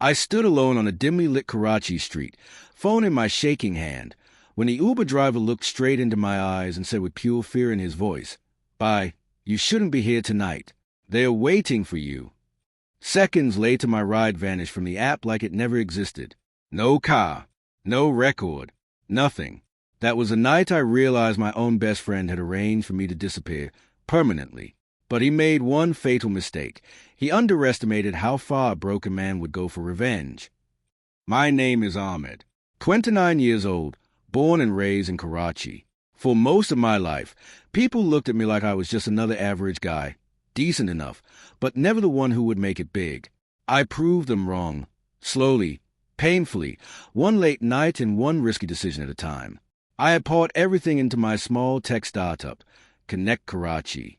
I stood alone on a dimly lit Karachi street, phone in my shaking hand, when the Uber driver looked straight into my eyes and said with pure fear in his voice, "Bye, you shouldn't be here tonight. They're waiting for you." Seconds later, my ride vanished from the app like it never existed. No car, no record, nothing. That was the night I realized my own best friend had arranged for me to disappear permanently. But he made one fatal mistake. He underestimated how far a broken man would go for revenge. My name is Ahmed, 29 years old, born and raised in Karachi. For most of my life, people looked at me like I was just another average guy, decent enough, but never the one who would make it big. I proved them wrong, slowly, painfully, one late night and one risky decision at a time. I had poured everything into my small tech startup, Connect Karachi,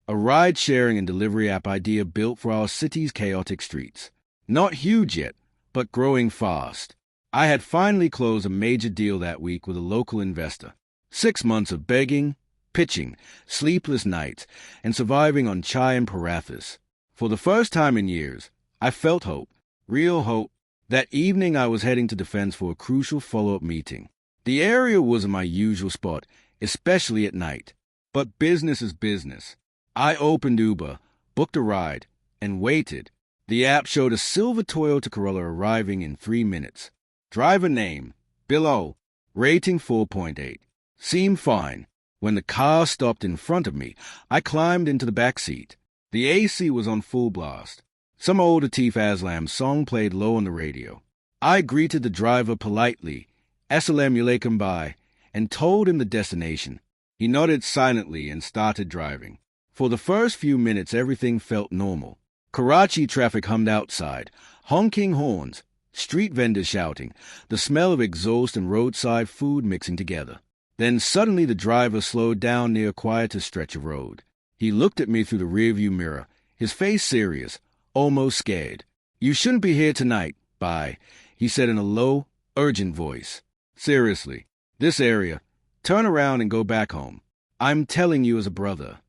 a ride-sharing and delivery app idea built for our city's chaotic streets. Not huge yet, but growing fast. I had finally closed a major deal that week with a local investor. 6 months of begging, pitching, sleepless nights, and surviving on chai and parathas. For the first time in years, I felt hope, real hope. That evening I was heading to Defense for a crucial follow-up meeting. The area wasn't my usual spot, especially at night. But business is business. I opened Uber, booked a ride, and waited. The app showed a silver Toyota Corolla arriving in 3 minutes. Driver name, below, rating 4.8. Seemed fine. When the car stopped in front of me, I climbed into the back seat. The AC was on full blast. Some old Atif Aslam song played low on the radio. I greeted the driver politely, Assalamu alaikum bye, and told him the destination. He nodded silently and started driving. For the first few minutes, everything felt normal. Karachi traffic hummed outside, honking horns, street vendors shouting, the smell of exhaust and roadside food mixing together. Then suddenly the driver slowed down near a quieter stretch of road. He looked at me through the rearview mirror, his face serious, almost scared. "You shouldn't be here tonight, bye," he said in a low, urgent voice. "Seriously, this area, turn around and go back home. I'm telling you as a brother."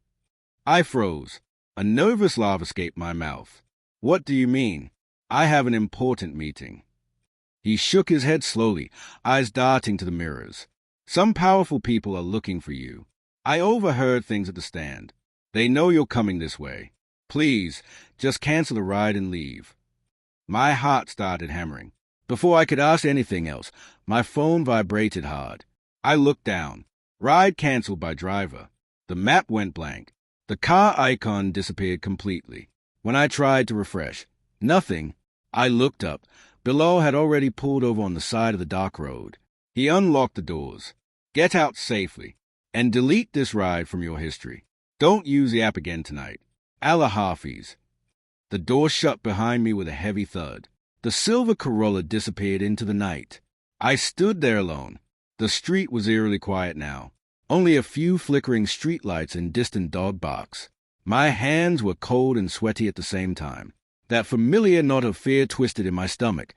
I froze. A nervous laugh escaped my mouth. "What do you mean?" "I have an important meeting." He shook his head slowly, eyes darting to the mirrors. "Some powerful people are looking for you. I overheard things at the stand. They know you're coming this way. Please, just cancel the ride and leave." My heart started hammering. Before I could ask anything else, my phone vibrated hard. I looked down. Ride canceled by driver. The map went blank. The car icon disappeared completely. When I tried to refresh, nothing. I looked up. Below had already pulled over on the side of the dark road. He unlocked the doors. "Get out safely, and delete this ride from your history. Don't use the app again tonight. Allah Hafiz." The door shut behind me with a heavy thud. The silver Corolla disappeared into the night. I stood there alone. The street was eerily quiet now. Only a few flickering streetlights and distant dog barks. My hands were cold and sweaty at the same time. That familiar knot of fear twisted in my stomach.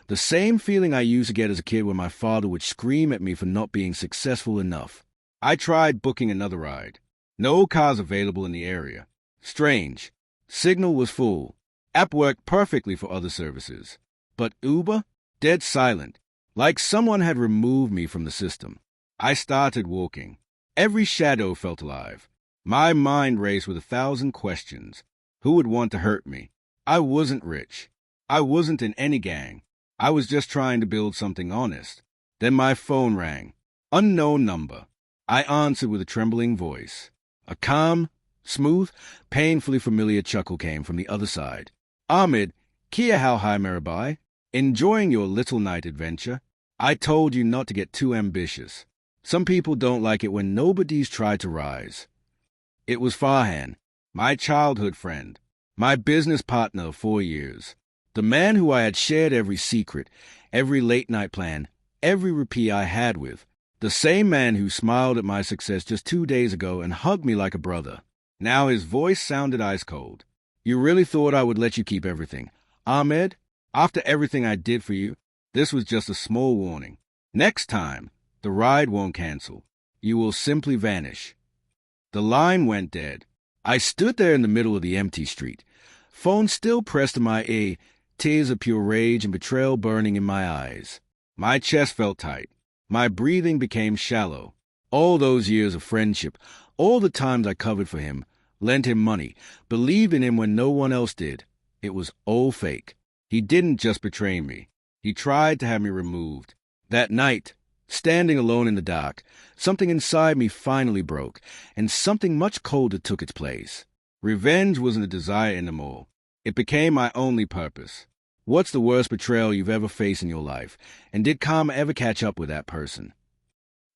The same feeling I used to get as a kid when my father would scream at me for not being successful enough. I tried booking another ride. No cars available in the area. Strange. Signal was full. App worked perfectly for other services. But Uber? Dead silent. Like someone had removed me from the system. I started walking. Every shadow felt alive. My mind raced with 1,000 questions. Who would want to hurt me? I wasn't rich. I wasn't in any gang. I was just trying to build something honest. Then my phone rang. Unknown number. I answered with a trembling voice. A calm, smooth, painfully familiar chuckle came from the other side. "Ahmed, Kia Hal Hai Mirabai, enjoying your little night adventure? I told you not to get too ambitious. Some people don't like it when nobody's tried to rise." It was Farhan, my childhood friend, my business partner of 4 years, the man who I had shared every secret, every late-night plan, every rupee I had with, the same man who smiled at my success just 2 days ago and hugged me like a brother. Now his voice sounded ice-cold. "You really thought I would let you keep everything? Ahmed, after everything I did for you, this was just a small warning. Next time, the ride won't cancel. You will simply vanish." The line went dead. I stood there in the middle of the empty street, phone still pressed to my ear, tears of pure rage and betrayal burning in my eyes. My chest felt tight. My breathing became shallow. All those years of friendship, all the times I covered for him, lent him money, believed in him when no one else did. It was all fake. He didn't just betray me. He tried to have me removed. That night, standing alone in the dark, something inside me finally broke, and something much colder took its place. Revenge wasn't a desire anymore. It became my only purpose. What's the worst betrayal you've ever faced in your life, and did karma ever catch up with that person?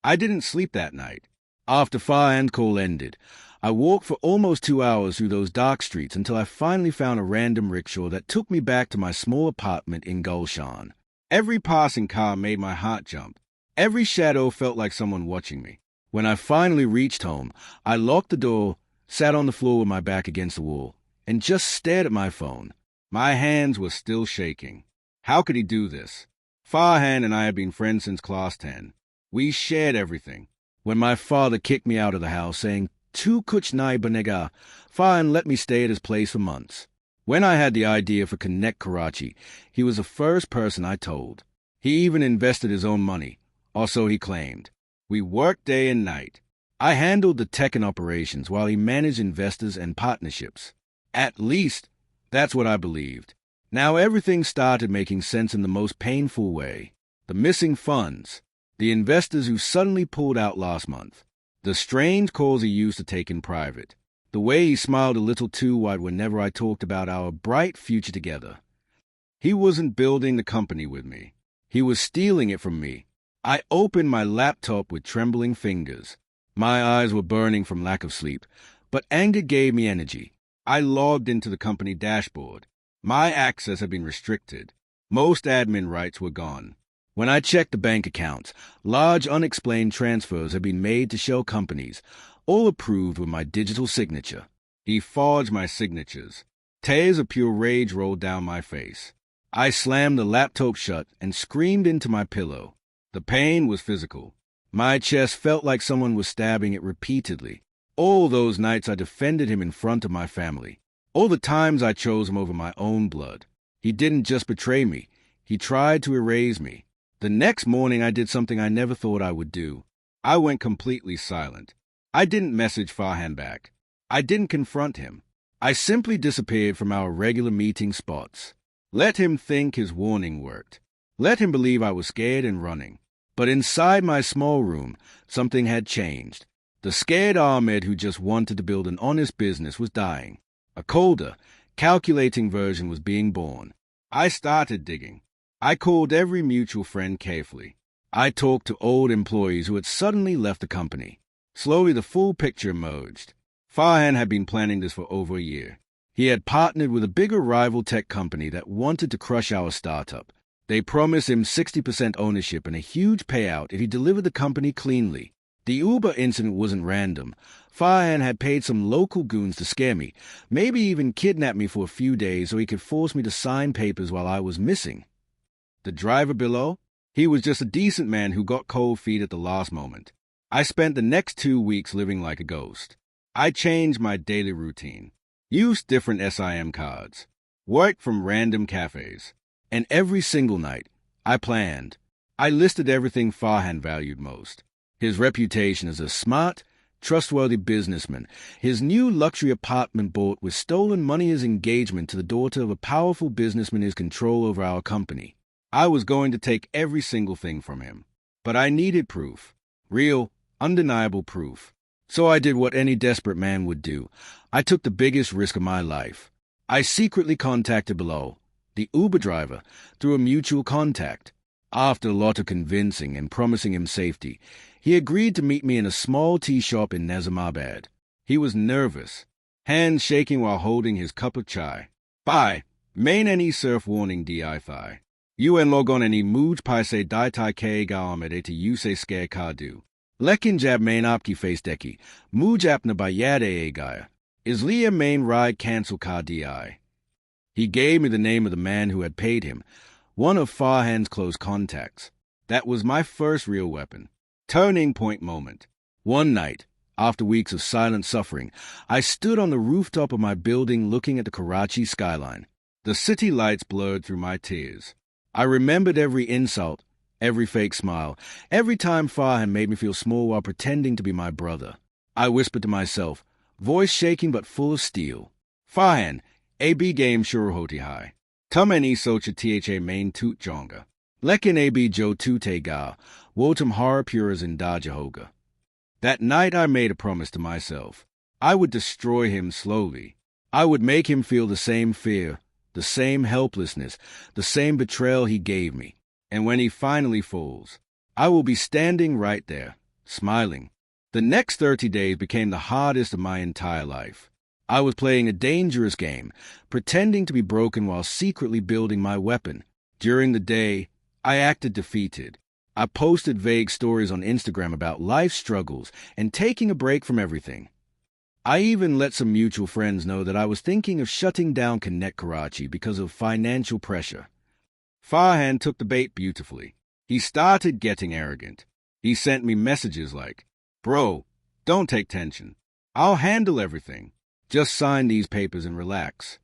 I didn't sleep that night. After Farhan's call ended, I walked for almost 2 hours through those dark streets until I finally found a random rickshaw that took me back to my small apartment in Gulshan. Every passing car made my heart jump. Every shadow felt like someone watching me. When I finally reached home, I locked the door, sat on the floor with my back against the wall, and just stared at my phone. My hands were still shaking. How could he do this? Farhan and I had been friends since class 10. We shared everything. When my father kicked me out of the house, saying, "Tu kuch nahi banega," Farhan let me stay at his place for months. When I had the idea for Connect Karachi, he was the first person I told. He even invested his own money, or so he claimed. We worked day and night. I handled the tech and operations while he managed investors and partnerships. At least, that's what I believed. Now everything started making sense in the most painful way. The missing funds, the investors who suddenly pulled out last month, the strange calls he used to take in private, the way he smiled a little too wide whenever I talked about our bright future together. He wasn't building the company with me. He was stealing it from me. I opened my laptop with trembling fingers. My eyes were burning from lack of sleep, but anger gave me energy. I logged into the company dashboard. My access had been restricted. Most admin rights were gone. When I checked the bank accounts, large unexplained transfers had been made to shell companies, all approved with my digital signature. He forged my signatures. Tears of pure rage rolled down my face. I slammed the laptop shut and screamed into my pillow. The pain was physical. My chest felt like someone was stabbing it repeatedly. All those nights I defended him in front of my family. All the times I chose him over my own blood. He didn't just betray me. He tried to erase me. The next morning I did something I never thought I would do. I went completely silent. I didn't message Farhan back. I didn't confront him. I simply disappeared from our regular meeting spots. Let him think his warning worked. Let him believe I was scared and running. But inside my small room, something had changed. The scared Ahmed who just wanted to build an honest business was dying. A colder, calculating version was being born. I started digging. I called every mutual friend carefully. I talked to old employees who had suddenly left the company. Slowly the full picture emerged. Farhan had been planning this for over a year. He had partnered with a bigger rival tech company that wanted to crush our startup. They promised him 60% ownership and a huge payout if he delivered the company cleanly. The Uber incident wasn't random. Farhan had paid some local goons to scare me, maybe even kidnap me for a few days so he could force me to sign papers while I was missing. The driver below? He was just a decent man who got cold feet at the last moment. I spent the next 2 weeks living like a ghost. I changed my daily routine, used different SIM cards, worked from random cafes, and every single night, I planned. I listed everything Farhan valued most. His reputation as a smart, trustworthy businessman, his new luxury apartment bought with stolen money, his engagement to the daughter of a powerful businessman, his control over our company. I was going to take every single thing from him. But I needed proof. Real, undeniable proof. So I did what any desperate man would do. I took the biggest risk of my life. I secretly contacted below, the Uber driver, through a mutual contact. After a lot of convincing and promising him safety, he agreed to meet me in a small tea shop in Nizamabad. He was nervous, hands shaking while holding his cup of chai. Bye. Main any surf warning di thigh. UN logon any mooj paise di tai ke gaamade to use scare kadu. Lekin jab main apki face deki, mooj apna bayade e gaya. Is Leah main ride cancel ka di. He gave me the name of the man who had paid him, one of Farhan's close contacts. That was my first real weapon. Turning point moment. One night, after weeks of silent suffering, I stood on the rooftop of my building looking at the Karachi skyline. The city lights blurred through my tears. I remembered every insult, every fake smile, every time Farhan made me feel small while pretending to be my brother. I whispered to myself, voice shaking but full of steel. Farhan, AB game shuruhoti hai. Tumeni socha tha main toot jonga. Lekin AB jo tute ga, wotum hara puras in dajahoga. That night I made a promise to myself. I would destroy him slowly. I would make him feel the same fear, the same helplessness, the same betrayal he gave me. And when he finally falls, I will be standing right there, smiling. The next 30 days became the hardest of my entire life. I was playing a dangerous game, pretending to be broken while secretly building my weapon. During the day, I acted defeated. I posted vague stories on Instagram about life struggles and taking a break from everything. I even let some mutual friends know that I was thinking of shutting down Connect Karachi because of financial pressure. Farhan took the bait beautifully. He started getting arrogant. He sent me messages like, "Bro, don't take tension. I'll handle everything. Just sign these papers and relax."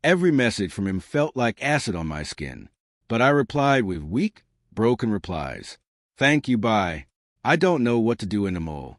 Every message from him felt like acid on my skin, but I replied with weak, broken replies. "Thank you, bye. I don't know what to do anymore."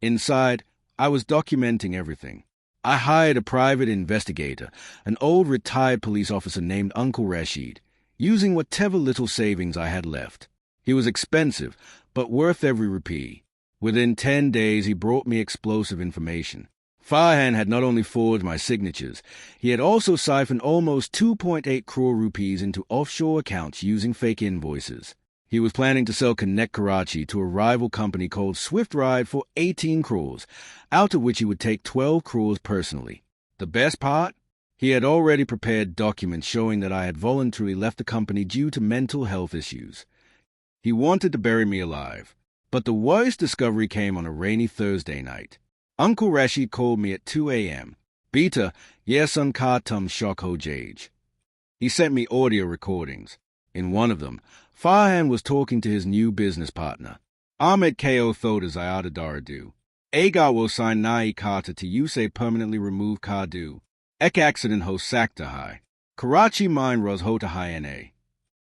Inside, I was documenting everything. I hired a private investigator, an old retired police officer named Uncle Rashid, using whatever little savings I had left. He was expensive, but worth every rupee. Within 10 days, he brought me explosive information. Farhan had not only forged my signatures, he had also siphoned almost 2.8 crore rupees into offshore accounts using fake invoices. He was planning to sell Connect Karachi to a rival company called Swift Ride for 18 crores, out of which he would take 12 crores personally. The best part? He had already prepared documents showing that I had voluntarily left the company due to mental health issues. He wanted to bury me alive. But the worst discovery came on a rainy Thursday night. Uncle Rashid called me at 2 a.m. Beta, yesun kartum shok ho jage. He sent me audio recordings. In one of them, Farhan was talking to his new business partner. Ahmed ko thodas ayada daradu. Agar will sign nai kata to use permanently remove kadu. Ek accident ho sakta hai. Karachi mine ros hota hai na.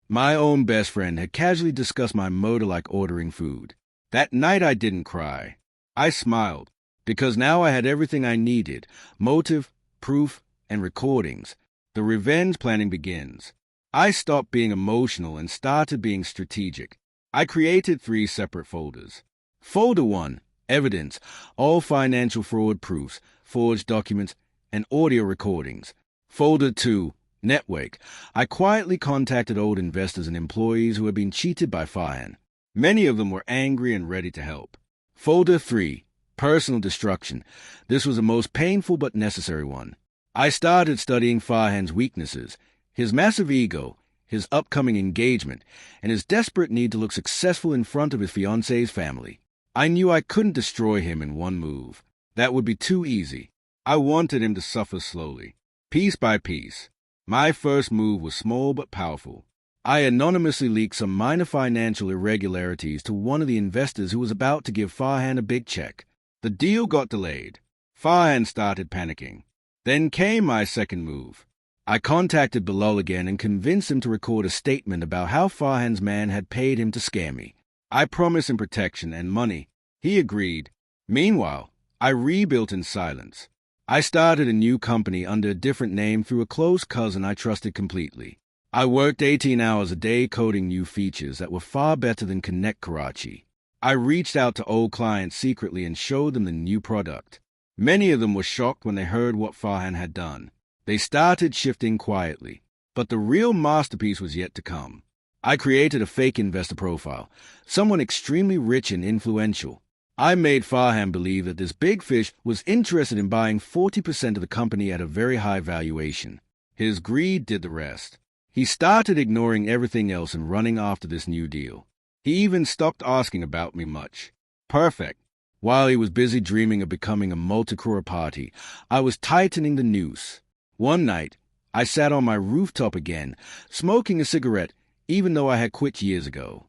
My own best friend had casually discussed my motor like ordering food. That night I didn't cry. I smiled, because now I had everything I needed, motive, proof, and recordings. The revenge planning begins. I stopped being emotional and started being strategic. I created 3 separate folders. Folder 1, evidence, all financial fraud proofs, forged documents, and audio recordings. Folder 2, network. I quietly contacted old investors and employees who had been cheated by Farhan. Many of them were angry and ready to help. Folder 3, personal destruction. This was the most painful but necessary one. I started studying Farhan's weaknesses, his massive ego, his upcoming engagement, and his desperate need to look successful in front of his fiancée's family. I knew I couldn't destroy him in one move. That would be too easy. I wanted him to suffer slowly, piece by piece. My first move was small but powerful. I anonymously leaked some minor financial irregularities to one of the investors who was about to give Farhan a big check. The deal got delayed. Farhan started panicking. Then came my second move. I contacted Bilal again and convinced him to record a statement about how Farhan's man had paid him to scare me. I promised him protection and money. He agreed. Meanwhile, I rebuilt in silence. I started a new company under a different name through a close cousin I trusted completely. I worked 18 hours a day coding new features that were far better than Connect Karachi. I reached out to old clients secretly and showed them the new product. Many of them were shocked when they heard what Farhan had done. They started shifting quietly, but the real masterpiece was yet to come. I created a fake investor profile, someone extremely rich and influential. I made Farhan believe that this big fish was interested in buying 40% of the company at a very high valuation. His greed did the rest. He started ignoring everything else and running after this new deal. He even stopped asking about me much. Perfect. While he was busy dreaming of becoming a multi-crore party, I was tightening the noose. One night, I sat on my rooftop again, smoking a cigarette, even though I had quit years ago.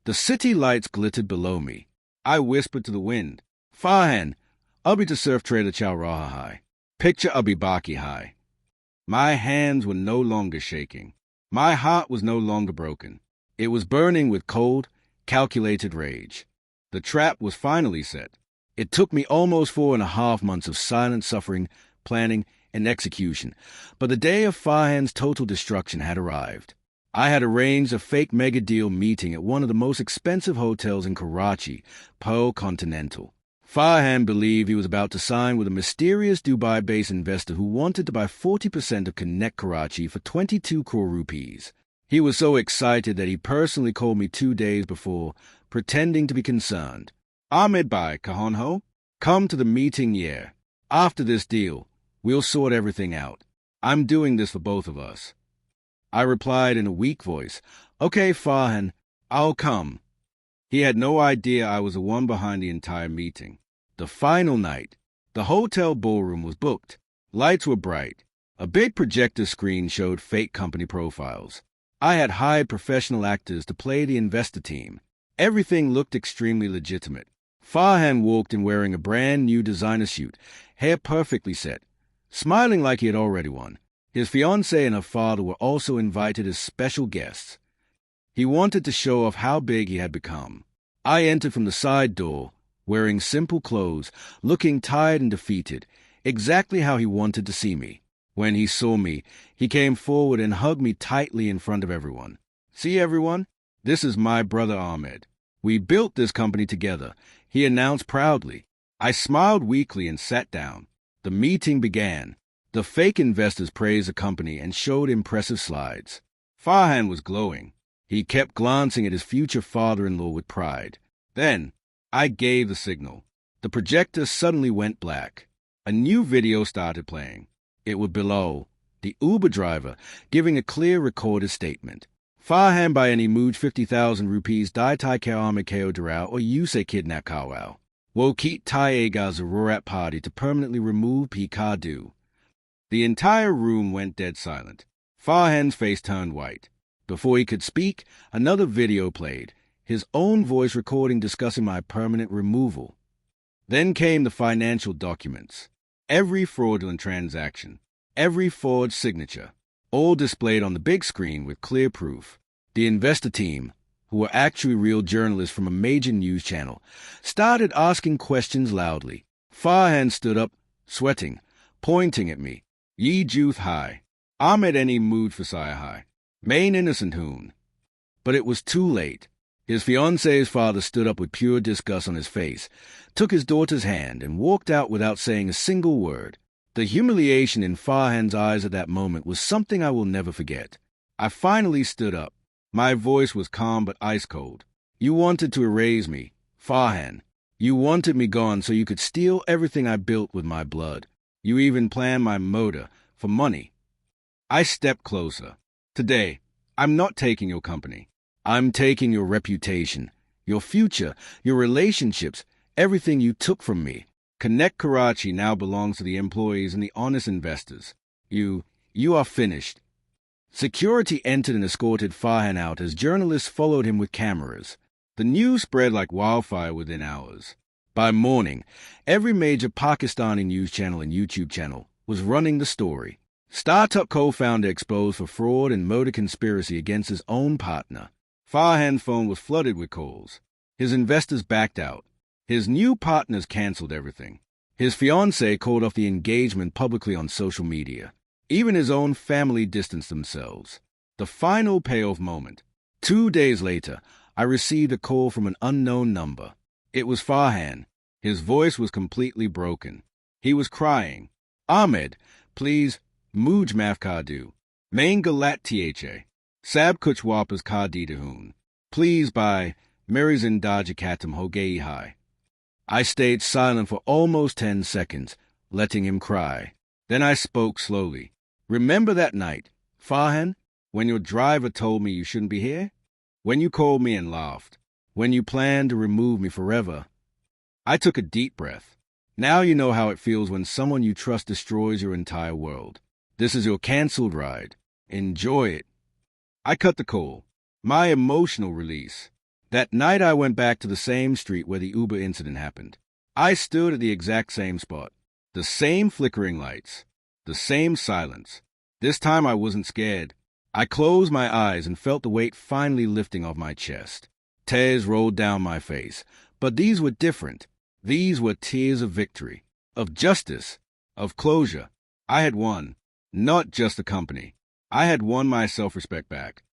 The city lights glittered below me. I whispered to the wind, Farhan, abhi to surf trailer chow raha hai. Picture abhi baki hai. My hands were no longer shaking. My heart was no longer broken. It was burning with cold, calculated rage. The trap was finally set. It took me almost 4.5 months of silent suffering, planning, and execution, but the day of Farhan's total destruction had arrived. I had arranged a fake mega deal meeting at one of the most expensive hotels in Karachi, Pearl Continental. Farhan believed he was about to sign with a mysterious Dubai-based investor who wanted to buy 40% of Connect Karachi for 22 crore rupees. He was so excited that he personally called me 2 days before, pretending to be concerned. Ahmed bhai, kahan ho? Come to the meeting, yeah. After this deal, we'll sort everything out. I'm doing this for both of us. I replied in a weak voice, Okay, Farhan, I'll come. He had no idea I was the one behind the entire meeting. The final night, the hotel ballroom was booked. Lights were bright. A big projector screen showed fake company profiles. I had hired professional actors to play the investor team. Everything looked extremely legitimate. Farhan walked in wearing a brand new designer suit, hair perfectly set, smiling like he had already won. His fiancée and her father were also invited as special guests. He wanted to show off how big he had become. I entered from the side door, wearing simple clothes, looking tired and defeated, exactly how he wanted to see me. When he saw me, he came forward and hugged me tightly in front of everyone. See, everyone? This is my brother Ahmed. We built this company together, he announced proudly. I smiled weakly and sat down. The meeting began. The fake investors praised the company and showed impressive slides. Farhan was glowing. He kept glancing at his future father-in-law with pride. Then, I gave the signal. The projector suddenly went black. A new video started playing. It was Bilal, the Uber driver, giving a clear recorded statement. Farhan by any mood 50,000 rupees dai tai ke Ahmed ko Darao or you say kidnap Kawao. Wokit tai ega zarurat party to permanently remove P. Kadu. The entire room went dead silent. Farhan's face turned white. Before he could speak, another video played, his own voice recording discussing my permanent removal. Then came the financial documents. Every fraudulent transaction, every forged signature, all displayed on the big screen with clear proof. The investor team, who were actually real journalists from a major news channel, started asking questions loudly. Farhan stood up, sweating, pointing at me. Ye Juth High. Ahmed any mood for Saya High. Main innocent hoon. But it was too late. His fiancée's father stood up with pure disgust on his face, took his daughter's hand, and walked out without saying a single word. The humiliation in Farhan's eyes at that moment was something I will never forget. I finally stood up. My voice was calm but ice cold. You wanted to erase me, Farhan. You wanted me gone so you could steal everything I built with my blood. You even planned my murder for money. I stepped closer. Today, I'm not taking your company. I'm taking your reputation, your future, your relationships, everything you took from me. Connect Karachi now belongs to the employees and the honest investors. You are finished. Security entered and escorted Farhan out as journalists followed him with cameras. The news spread like wildfire within hours. By morning, every major Pakistani news channel and YouTube channel was running the story. Startup co-founder exposed for fraud and murder conspiracy against his own partner. Farhan's phone was flooded with calls. His investors backed out. His new partners canceled everything. His fiancée called off the engagement publicly on social media. Even his own family distanced themselves. The final payoff moment. 2 days later, I received a call from an unknown number. It was Farhan. His voice was completely broken. He was crying. Ahmed, please, Muj Maf Kadu. Main Galat Tha. Sab Kuch Wapas Kadi Dahun. Please buy Mary Zindaja Katam Hogei Hai. I stayed silent for almost 10 seconds, letting him cry. Then I spoke slowly. Remember that night, Farhan, when your driver told me you shouldn't be here? When you called me and laughed? When you planned to remove me forever? I took a deep breath. Now you know how it feels when someone you trust destroys your entire world. This is your canceled ride. Enjoy it. I cut the call. My emotional release. That night I went back to the same street where the Uber incident happened. I stood at the exact same spot. The same flickering lights. The same silence. This time I wasn't scared. I closed my eyes and felt the weight finally lifting off my chest. Tears rolled down my face, but these were different. These were tears of victory, of justice, of closure. I had won, not just the company. I had won my self-respect back.